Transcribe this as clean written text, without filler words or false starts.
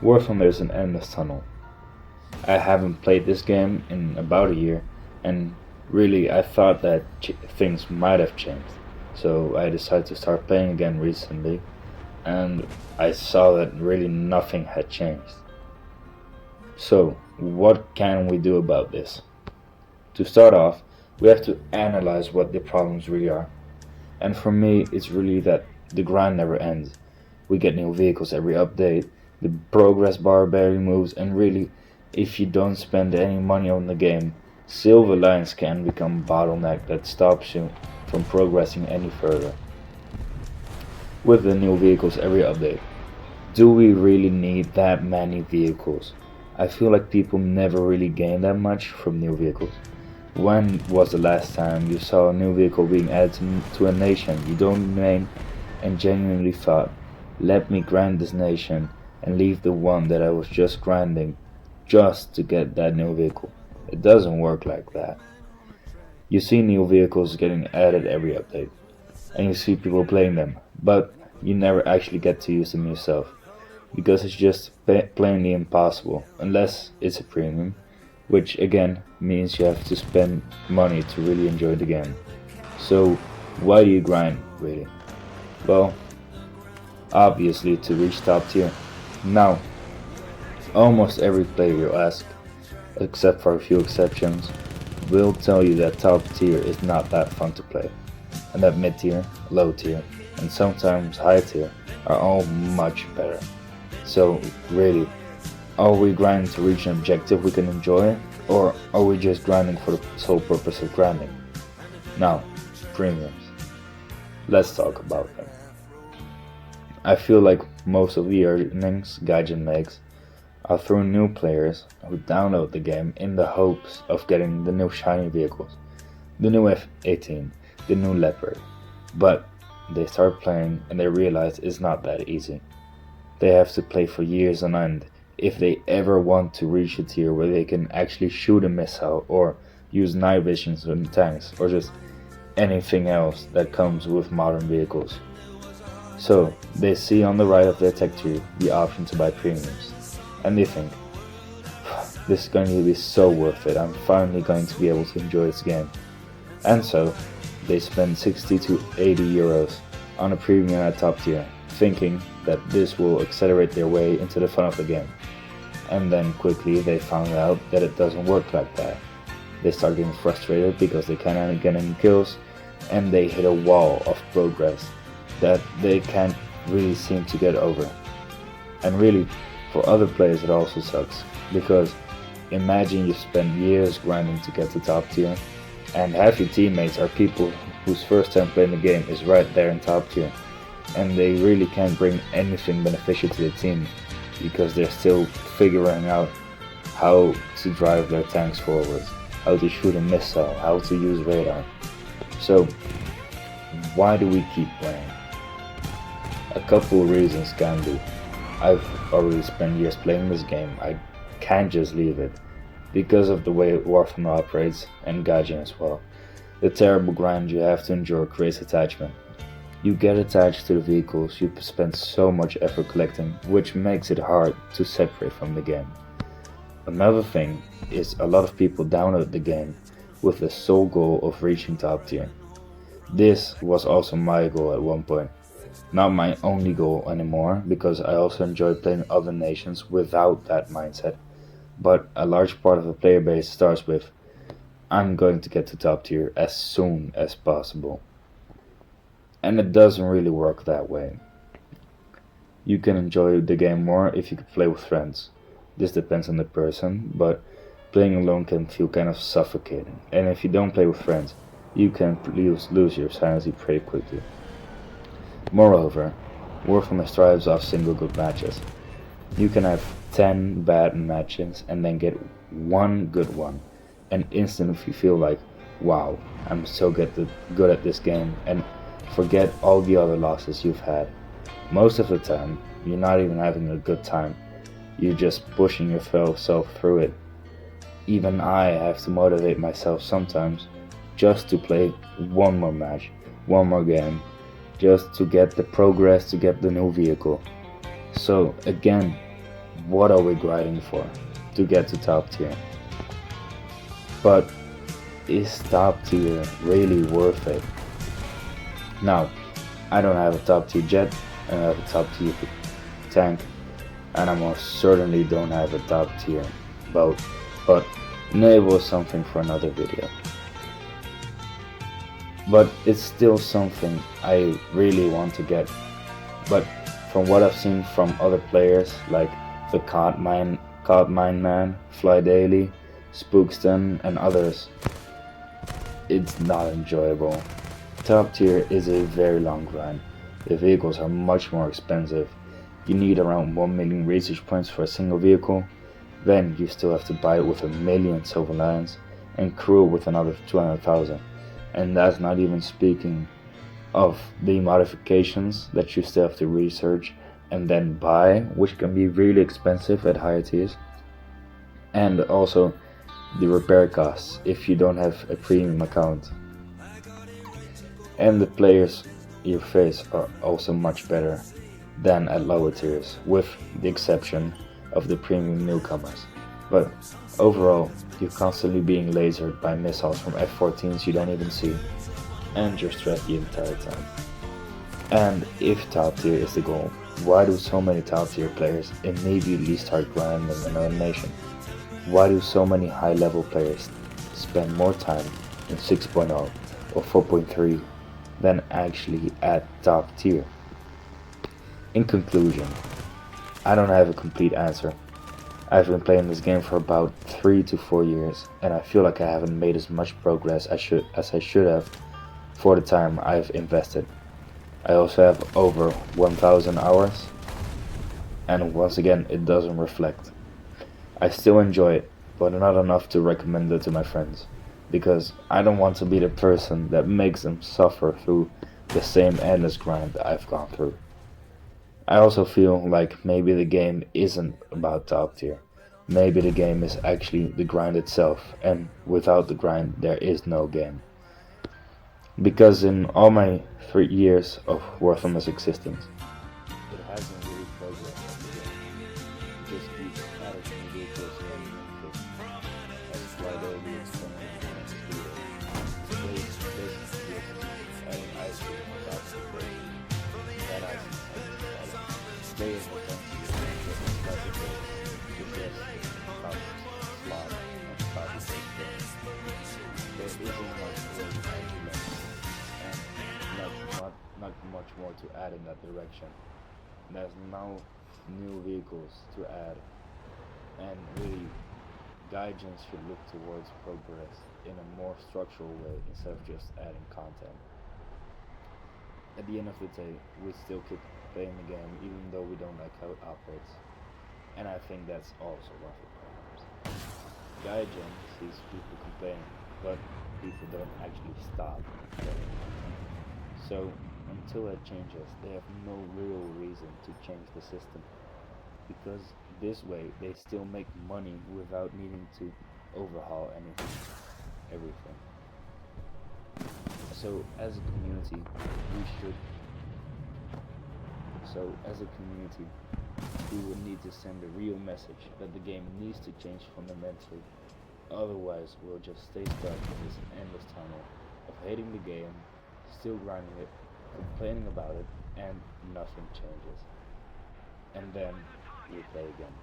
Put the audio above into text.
Warthunder is an endless tunnel. I haven't played this game in about a year, and really I thought that things might have changed. So I decided to start playing again recently, and I saw that really nothing had changed. So, what can we do about this? To start off, we have to analyze what the problems really are. And for me, it's really that the grind never ends. We get new vehicles every update, the progress bar barely moves, and really, if you don't spend any money on the game, silver lines can become a bottleneck that stops you from progressing any further. With the new vehicles every update, do we really need that many vehicles? I feel like people never really gain that much from new vehicles. When was the last time you saw a new vehicle being added to a nation you don't name and genuinely thought, let me grind this nation and leave the one that I was just grinding just to get that new vehicle? It doesn't work like that. You see new vehicles getting added every update, and you see people playing them, but you never actually get to use them yourself, because it's just plainly impossible, unless it's a premium, which again means you have to spend money to really enjoy the game. So why do you grind, really? Well, obviously to reach top tier. Now, almost every player you ask, except for a few exceptions, will tell you that top tier is not that fun to play, and that mid tier, low tier, and sometimes high tier are all much better. So really, are we grinding to reach an objective we can enjoy, or are we just grinding for the sole purpose of grinding? Now, premiums. Let's talk about them. I feel like most of the earnings Gaijin makes are through new players who download the game in the hopes of getting the new shiny vehicles, the new F-18, the new Leopard. But they start playing and they realize it's not that easy. They have to play for years on end if they ever want to reach a tier where they can actually shoot a missile or use night visions on tanks or just anything else that comes with modern vehicles. So they see on the right of their tech tree the option to buy premiums, and they think, this is going to be so worth it, I'm finally going to be able to enjoy this game. And so they spend 60 to 80 euros on a premium at top tier, thinking that this will accelerate their way into the fun of the game. And then quickly they found out that it doesn't work like that. They start getting frustrated because they cannot get any kills, and they hit a wall of progress that they can't really seem to get over. And really, for other players it also sucks, because imagine you spend years grinding to get to top tier, and half your teammates are people whose first time playing the game is right there in top tier, and they really can't bring anything beneficial to the team because they're still figuring out how to drive their tanks forward, how to shoot a missile, how to use radar. So why do we keep playing? A couple of reasons can be. I've already spent years playing this game, I can't just leave it, because of the way Warthunder operates, and Gaijin as well. The terrible grind you have to endure creates attachment. You get attached to the vehicles you spend so much effort collecting, which makes it hard to separate from the game. Another thing is a lot of people download the game with the sole goal of reaching top tier. This was also my goal at one point. Not my only goal anymore, because I also enjoy playing other nations without that mindset. But a large part of the player base starts with, I'm going to get to top tier as soon as possible. And it doesn't really work that way. You can enjoy the game more if you can play with friends. This depends on the person, but playing alone can feel kind of suffocating. And if you don't play with friends, you can lose your sanity pretty quickly. Moreover, Warthunder thrives off single good matches. You can have 10 bad matches and then get one good one, and instantly feel like, wow, I'm so good at this game, and forget all the other losses you've had. Most of the time, you're not even having a good time, you're just pushing yourself through it. Even I have to motivate myself sometimes just to play one more match, one more game, just to get the progress, to get the new vehicle. So again, what are we grinding for to get to top tier? But is top tier really worth it? Now, I don't have a top tier jet, I don't have a top tier tank, and I most certainly don't have a top tier boat, but maybe it was something for another video. But it's still something I really want to get. But from what I've seen from other players like the Cod Mine Man, Fly Daily, Spookston, and others, it's not enjoyable. Top tier is a very long grind. The vehicles are much more expensive. You need around 1 million research points for a single vehicle. Then you still have to buy it with 1 million silver lions and crew it with another 200,000. And that's not even speaking of the modifications that you still have to research and then buy, which can be really expensive at higher tiers. And also the repair costs if you don't have a premium account. And the players you face are also much better than at lower tiers, with the exception of the premium newcomers. But overall, you're constantly being lasered by missiles from F-14s you don't even see, and you're stressed the entire time. And if top tier is the goal, why do so many top tier players immediately start grinding in another nation? Why do so many high level players spend more time in 6.0 or 4.3 than actually at top tier? In conclusion, I don't have a complete answer. I've been playing this game for about 3 to 4 years, and I feel like I haven't made as much progress as I should have for the time I've invested. I also have over 1,000 hours, and once again it doesn't reflect. I still enjoy it, but not enough to recommend it to my friends, because I don't want to be the person that makes them suffer through the same endless grind that I've gone through. I also feel like maybe the game isn't about top tier. Maybe the game is actually the grind itself, and without the grind there is no game. Because in all my 3 years of Warthunder's existence, it hasn't really progressed as a game. It just keeps adding new vehicles and new things. That's why they'll be extending the next video. Basically just adding ice cream without the break. That ice is players will tend to use it as a break to just count, slot, and copy paste. There isn't much really argument and not much more to add in that direction. There's no new vehicles to add, and really Gaijins should look towards progress in a more structural way instead of just adding content. At the end of the day, we still keep playing the game even though we don't like how it operates, and I think that's also one of the problems. Gaijin sees people complaining, but people don't actually stop playing. So until that changes, they have no real reason to change the system, because this way they still make money without needing to overhaul everything. So as a community, we should. So as a community, we would need to send a real message that the game needs to change fundamentally. Otherwise, we'll just stay stuck in this endless tunnel of hating the game, still grinding it, complaining about it, and nothing changes. And then we play again.